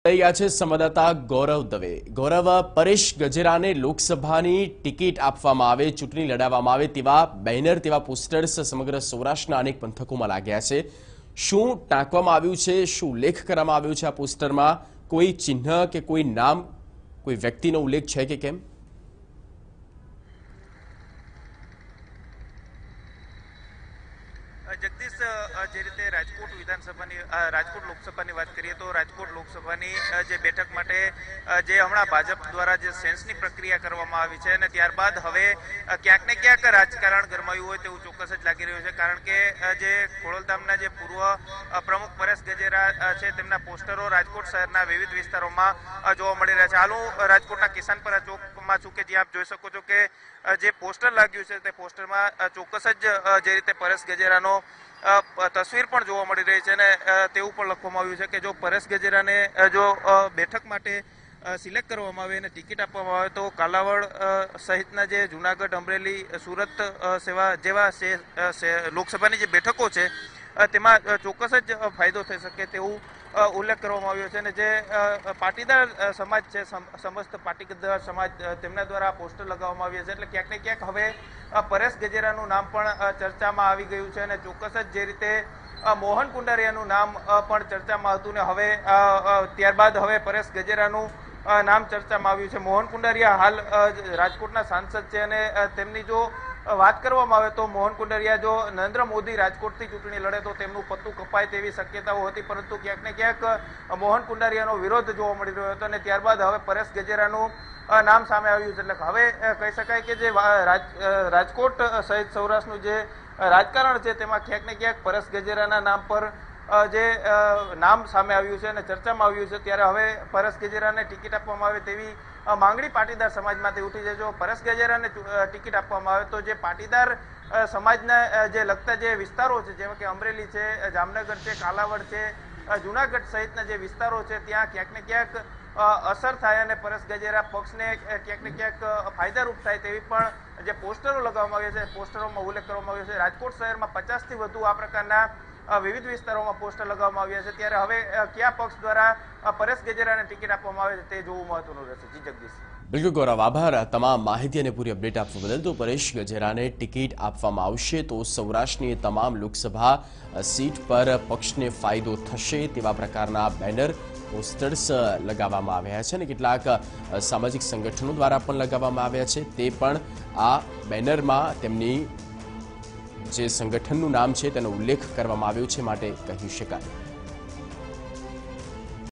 લઈ ગયા છે સંવાદદાતા ગૌરવ દવે। ગૌરવ, પરેશ ગજેરાને લોકસભાની ટિકિટ આપવામાં આવે, ચૂંટણી લડાવવામાં આવે તેવા બેનર, તેવા પોસ્ટર્સ સમગ્ર સૌરાષ્ટ્રના અનેક પંથકોમાં લાગ્યા છે। શું ટાંકવામાં આવ્યું છે, શું ઉલ્લેખ કરવામાં આવ્યો છે આ પોસ્ટરમાં? કોઈ ચિહ્ન કે કોઈ નામ, કોઈ વ્યક્તિનો ઉલ્લેખ છે કે કેમ? जगदीश, जे रीते राजकोट विधानसभानी राजकोट लोकसभानी बात करिए तो राजकोट लोकसभानी जे बेठक माटे जे हमणां भाजप द्वारा जे सेन्सनी प्रक्रिया करवामां आवी छे अने त्यारबाद हवे क्यांक ने क्यांक राजकारण गरमायुं होय तेवुं चोक्कस ज लागी रह्युं छे। कारण के जे खोडलधामना जे पूर्व प्रमुख परेश गजेरा छे तेमना पोस्टरो राजकोट शहेરના विविध विस्तारोमां जोवा मळी रह्या छे। हाल हुं राजकोटना किसानपरा चौकमां छुं के ज्यां आप जोई शको छो के जे पोस्टर लाग्યું છે તે પોસ્ટરમાં ચોક્કસ જ જે રીતે પરેશ ગજેરાનો તસવીર પણ જોવા મળી રહી છે અને તેવું પણ લખવામાં આવ્યું છે કે જો પરેશ ગજેરાને જો બેઠક માટે સિલેક્ટ કરવામાં આવે અને ટિકિટ આપવામાં આવે તો કાલાવડ સહિતના જે જૂનાગઢ, અમરેલી, સુરત સેવા જેવા લોકસભાની જે બેઠકો છે તેમાં ચોક્કસ જ ફાયદો થઈ શકે તેવું ઉલ્લેખ કરવામાં આવ્યો છે અને જે પાટીદાર સમાજ છે, સમસ્ત પાટીદાર સમાજ તેમના દ્વારા પોસ્ટર લગાવવામાં આવ્યા છે એટલે ક્યાંક ને ક્યાંક હવે પરેશ ગજેરાનું નામ પણ ચર્ચામાં આવી ગયું છે અને ચોક્કસ જ જે રીતે મોહન કુંડારિયાનું નામ પણ ચર્ચામાં હતું ને હવે ત્યારબાદ હવે પરેશ ગજેરાનું નામ ચર્ચામાં આવ્યું છે। મોહન કુંડારિયા હાલ રાજકોટના સાંસદ છે અને તેમની જો વાત કરવામાં આવે તો મોહન કુંડારિયા જો નરેન્દ્ર મોદી રાજકોટથી ચૂંટણી લડે તો તેમનું પત્તું કપાય તેવી શક્યતાઓ હતી, પરંતુ ક્યાંક ને ક્યાંક મોહન કુંડારિયાનો વિરોધ જોવા મળી રહ્યો હતો અને ત્યારબાદ હવે પરેશ ગજેરાનું નામ સામે આવ્યું છે। એટલે હવે કહી શકાય કે જે રાજકોટ સહિત સૌરાષ્ટ્રનું જે રાજકારણ છે તેમાં ક્યાંક ને ક્યાંક પરેશ ગજેરાના નામ પર જે નામ સામે આવ્યું છે અને ચર્ચામાં આવ્યું છે ત્યારે હવે પરેશ ગજેરાને ટિકિટ આપવામાં આવે તેવી માંગણી પાટીદાર સમાજમાંથી ઉઠી છે। જો પરેશ ગજેરાને ટિકિટ આપવામાં આવે તો જે પાટીદાર સમાજના જે લગતા જે વિસ્તારો છે જેવા કે અમરેલી છે, જામનગર છે, કાલાવડ છે, જૂનાગઢ સહિતના જે વિસ્તારો છે ત્યાં ક્યાંક ને ક્યાંક અસર થાય અને પરેશ ગજેરા પક્ષને ક્યાંક ને ક્યાંક ફાયદારૂપ થાય તેવી પણ જે પોસ્ટરો લગાવવામાં આવ્યા છે પોસ્ટરોમાં ઉલ્લેખ કરવામાં આવ્યો છે। રાજકોટ શહેરમાં 50થી વધુ આ પ્રકારના વિવિધ વિસ્તારોમાં પોસ્ટર લગાવવામાં આવ્યા છે ત્યારે હવે કયા પક્ષ દ્વારા પરેશ ગજેરાને ટિકિટ આપવામાં આવે છે તે જોવું મહત્વનું રહેશે। જી જગદીશ। બિલકુલ ગૌરવ, આભાર તમામ માહિતી અને પૂરી અપડેટ આપવા બદલ। તો પરેશ ગજેરાને ટિકિટ આપવામાં આવશે તો સૌરાષ્ટ્રની તમામ લોકસભા સીટ પર પક્ષને ફાયદો થશે તેવા પ્રકારના બેનર, પોસ્ટર્સ લગાવવામાં આવ્યા છે અને કેટલાક સામાજિક સંગઠનો દ્વારા પણ લગાવવામાં આવ્યા છે। તે પણ આ બેનરમાં તેમની જે સંગઠનનું નામ છે તેનો ઉલ્લેખ કરવામાં આવ્યો છે માટે કહી શકાય।